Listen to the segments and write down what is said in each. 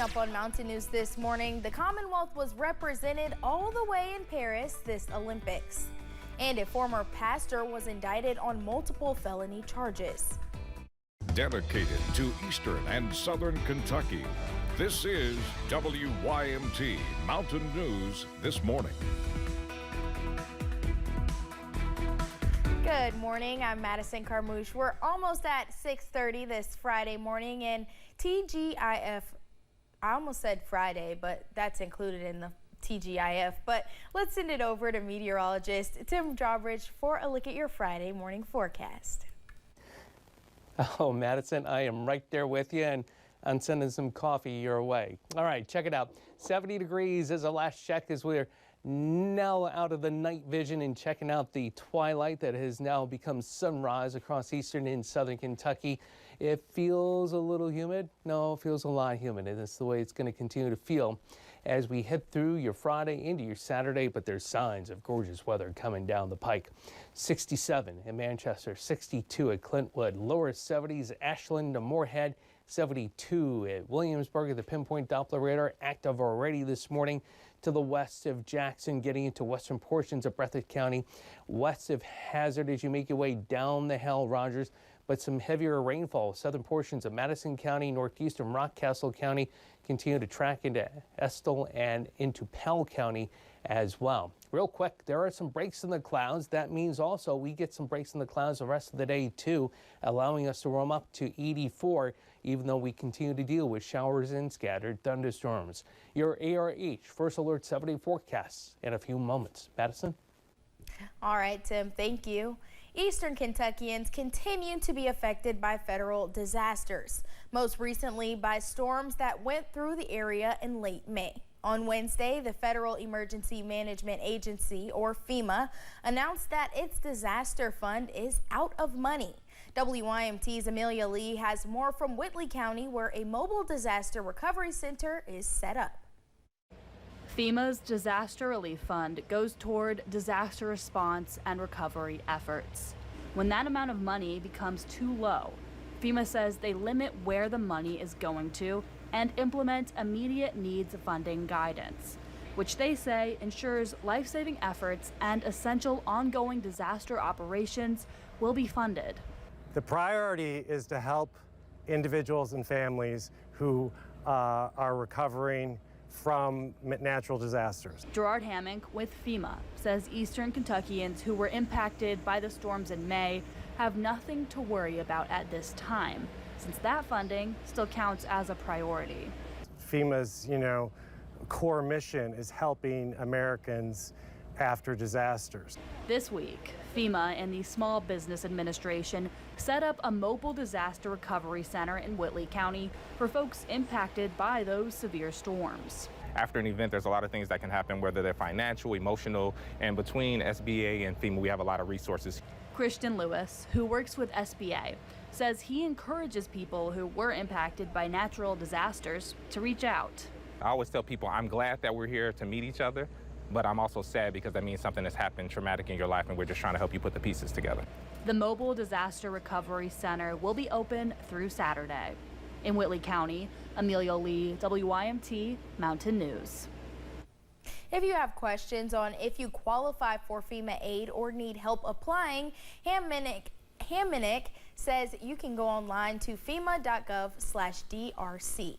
Up on Mountain News this morning, the Commonwealth was represented all the way in Paris this Olympics. And a former pastor was indicted on multiple felony charges. Dedicated to Eastern and Southern Kentucky, this is WYMT Mountain News This Morning. Good morning, I'm Madison Carmouche. We're almost at 6:30 this Friday morning, and TGIF, I almost said Friday, but that's included in the TGIF. But let's send it over to meteorologist Tim Drawbridge for a look at your Friday morning forecast. Oh, Madison, I am right there with you, and I'm sending some coffee your way. All right, check it out. 70 degrees as a last check as we're now out of the night vision and checking out the twilight that has now become sunrise across eastern and southern Kentucky. It feels a little humid. No, it feels a lot humid, and it's the way it's going to continue to feel as we head through your Friday into your Saturday, but there's signs of gorgeous weather coming down the pike. 67 in Manchester, 62 at Clintwood, lower 70s, Ashland to Moorhead, 72 at Williamsburg. The pinpoint Doppler radar active already this morning to the west of Jackson, getting into western portions of Breathitt County, west of Hazard as you make your way down the Hal Rogers, but some heavier rainfall. Southern portions of Madison County, northeastern Rockcastle County continue to track into Estill and into Pell County as well. Real quick, there are some breaks in the clouds. That means also we get some breaks in the clouds the rest of the day too, allowing us to warm up to 84, even though we continue to deal with showers and scattered thunderstorms. Your ARH First Alert 7-day forecasts in a few moments. Madison? All right, Tim, thank you. Eastern Kentuckians continue to be affected by federal disasters, most recently by storms that went through the area in late May. On Wednesday, the Federal Emergency Management Agency, or FEMA, announced that its disaster fund is out of money. WYMT's Amelia Lee has more from Whitley County, where a mobile disaster recovery center is set up. FEMA's Disaster Relief Fund goes toward disaster response and recovery efforts. When that amount of money becomes too low, FEMA says they limit where the money is going to and implement immediate needs funding guidance, which they say ensures life-saving efforts and essential ongoing disaster operations will be funded. The priority is to help individuals and families who are recovering from natural disasters. Gerard Hammock with FEMA says Eastern Kentuckians who were impacted by the storms in May have nothing to worry about at this time, since that funding still counts as a priority. FEMA's, core mission is helping Americans after disasters. This week, FEMA and the Small Business Administration set up a mobile disaster recovery center in Whitley County for folks impacted by those severe storms. After an event, there's a lot of things that can happen, whether they're financial, emotional, and between SBA and FEMA, we have a lot of resources. Christian Lewis, who works with SBA, says he encourages people who were impacted by natural disasters to reach out. I always tell people I'm glad that we're here to meet each other, but I'm also sad because that means something has happened traumatic in your life, and we're just trying to help you put the pieces together. The Mobile Disaster Recovery Center will be open through Saturday. In Whitley County, Amelia Lee, WYMT Mountain News. If you have questions on if you qualify for FEMA aid or need help applying, Hamonic says you can go online to fema.gov/DRC.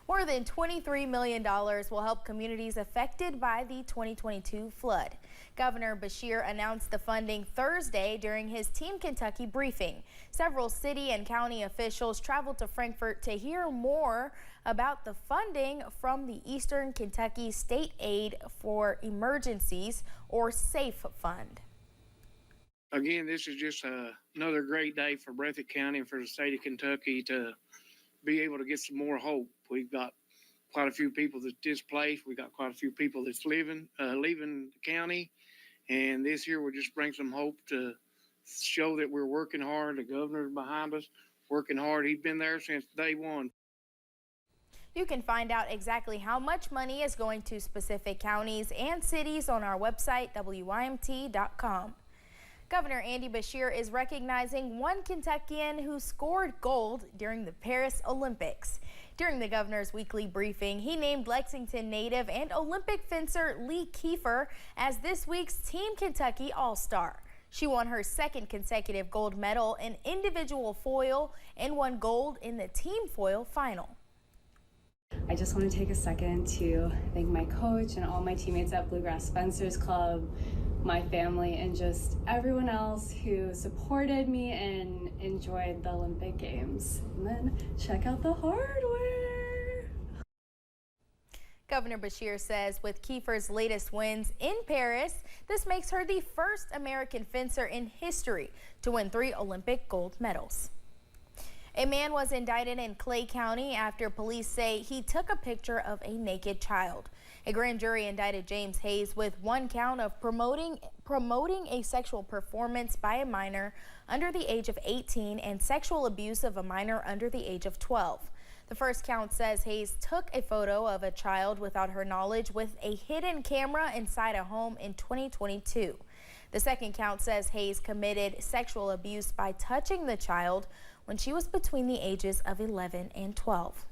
More than $23 million will help communities affected by the 2022 flood. Governor Beshear announced the funding Thursday during his Team Kentucky briefing. Several city and county officials traveled to Frankfort to hear more about the funding from the Eastern Kentucky State Aid for Emergencies, or SAFE Fund. Again, this is just another great day for Breathitt County and for the state of Kentucky to be able to get some more hope. We've got quite a few people that's displaced. We've got quite a few people that's leaving the county. And this year will just bring some hope to show that we're working hard. The governor's behind us, working hard. He's been there since day one. You can find out exactly how much money is going to specific counties and cities on our website, WYMT.com. Governor Andy Beshear is recognizing one Kentuckian who scored gold during the Paris Olympics. During the governor's weekly briefing, he named Lexington native and Olympic fencer Lee Kiefer as this week's Team Kentucky All-Star. She won her second consecutive gold medal in individual foil and won gold in the team foil final. I just want to take a second to thank my coach and all my teammates at Bluegrass Fencers Club, my family, and just everyone else who supported me and enjoyed the Olympic Games. And then check out the hardware. Governor Beshear says with Kiefer's latest wins in Paris, this makes her the first American fencer in history to win 3 Olympic gold medals. A man was indicted in Clay County after police say he took a picture of a naked child. A grand jury indicted James Hayes with 1 count of promoting a sexual performance by a minor under the age of 18 and sexual abuse of a minor under the age of 12. The first count says Hayes took a photo of a child without her knowledge with a hidden camera inside a home in 2022. The second count says Hayes committed sexual abuse by touching the child when she was between the ages of 11 and 12.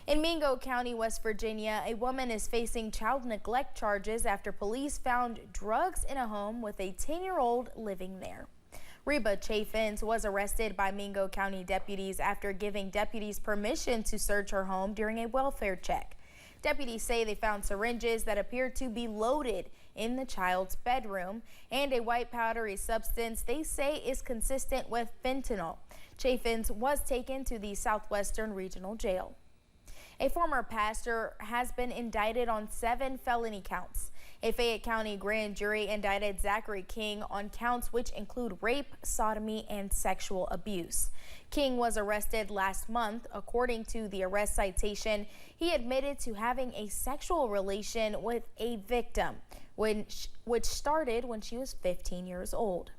In Mingo County, West Virginia, a woman is facing child neglect charges after police found drugs in a home with a 10-year-old living there. Reba Chaffins was arrested by Mingo County deputies after giving deputies permission to search her home during a welfare check. Deputies say they found syringes that appeared to be loaded in the child's bedroom and a white powdery substance they say is consistent with fentanyl. Chaffins was taken to the Southwestern Regional Jail. A former pastor has been indicted on 7 felony counts. A Fayette County grand jury indicted Zachary King on counts which include rape, sodomy, and sexual abuse. King was arrested last month. According to the arrest citation, he admitted to having a sexual relation with a victim, which started when she was 15 years old.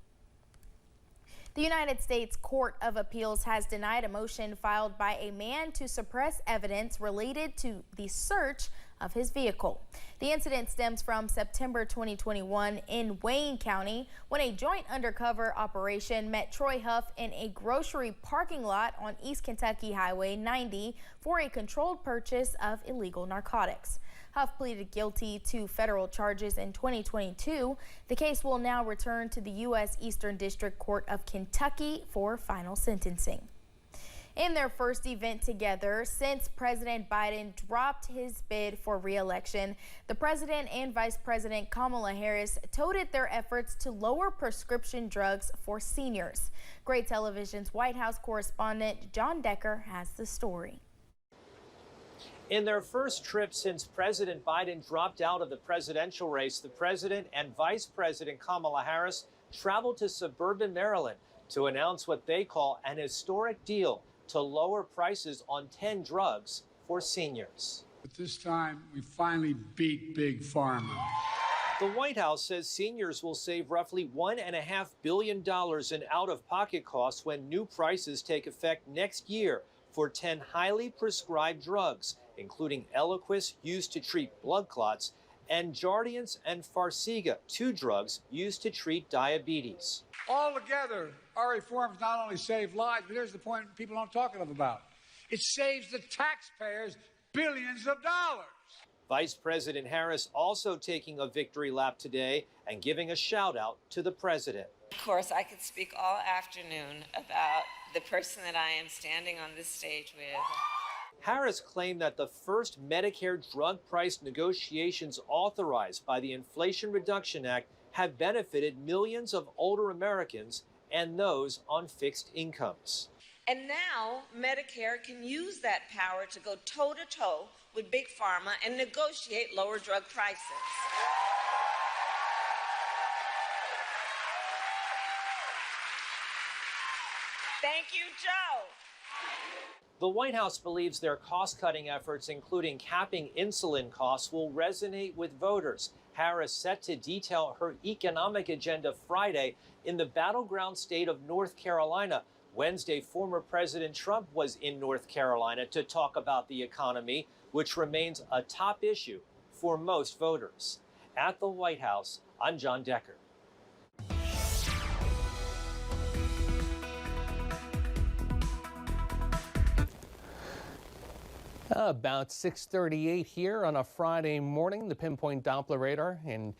The United States Court of Appeals has denied a motion filed by a man to suppress evidence related to the search of his vehicle. The incident stems from September 2021 in Wayne County when a joint undercover operation met Troy Huff in a grocery parking lot on East Kentucky Highway 90 for a controlled purchase of illegal narcotics. Huff pleaded guilty to federal charges in 2022. The case will now return to the U.S. Eastern District Court of Kentucky for final sentencing. In their first event together since President Biden dropped his bid for re-election, the president and Vice President Kamala Harris touted their efforts to lower prescription drugs for seniors. Gray Television's White House correspondent John Decker has the story. In their first trip since President Biden dropped out of the presidential race, the president and Vice President Kamala Harris traveled to suburban Maryland to announce what they call an historic deal to lower prices on 10 drugs for seniors. But this time, we finally beat Big Pharma. The White House says seniors will save roughly $1.5 billion in out-of-pocket costs when new prices take effect next year for 10 highly prescribed drugs, including Eliquis, used to treat blood clots, and Jardiance and Farxiga, 2 drugs used to treat diabetes. Altogether, our reforms not only save lives, but here's the point people don't talk enough about. It saves the taxpayers billions of dollars. Vice President Harris also taking a victory lap today and giving a shout out to the president. Of course, I could speak all afternoon about the person that I am standing on this stage with. Harris claimed that the first Medicare drug price negotiations authorized by the Inflation Reduction Act have benefited millions of older Americans and those on fixed incomes. And now Medicare can use that power to go toe-to-toe with Big Pharma and negotiate lower drug prices. Thank you, Joe. The White House believes their cost-cutting efforts, including capping insulin costs, will resonate with voters. Harris set to detail her economic agenda Friday in the battleground state of North Carolina. Wednesday, former President Trump was in North Carolina to talk about the economy, which remains a top issue for most voters. At the White House, I'm John Decker. About 6:38 here on a Friday morning, the pinpoint Doppler radar, and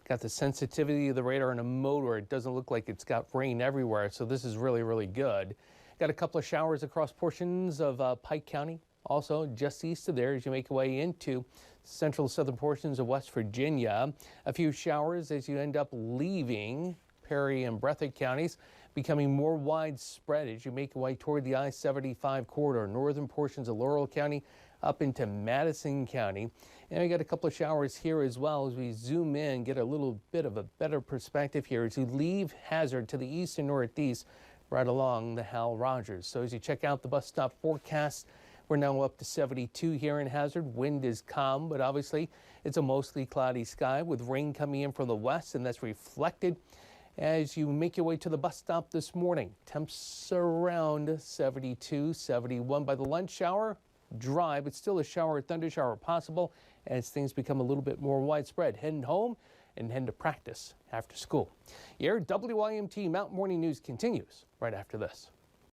got the sensitivity of the radar in a mode where it doesn't look like it's got rain everywhere, so this is really, really good. Got a couple of showers across portions of Pike County, also just east of there as you make your way into central southern portions of West Virginia. A few showers as you end up leaving Perry and Breathitt counties, becoming more widespread as you make your way toward the I-75 corridor, northern portions of Laurel County up into Madison County. And we got a couple of showers here as well as we zoom in, get a little bit of a better perspective here as you leave Hazard to the east and northeast right along the Hal Rogers. So as you check out the bus stop forecast, we're now up to 72 here in Hazard. Wind is calm, but obviously it's a mostly cloudy sky with rain coming in from the west, and that's reflected as you make your way to the bus stop this morning. Temps around 72, 71 by the lunch hour. Dry, but still a shower or thunder shower possible as things become a little bit more widespread. Heading home and heading to practice after school. Your WYMT Mountain Morning News continues right after this.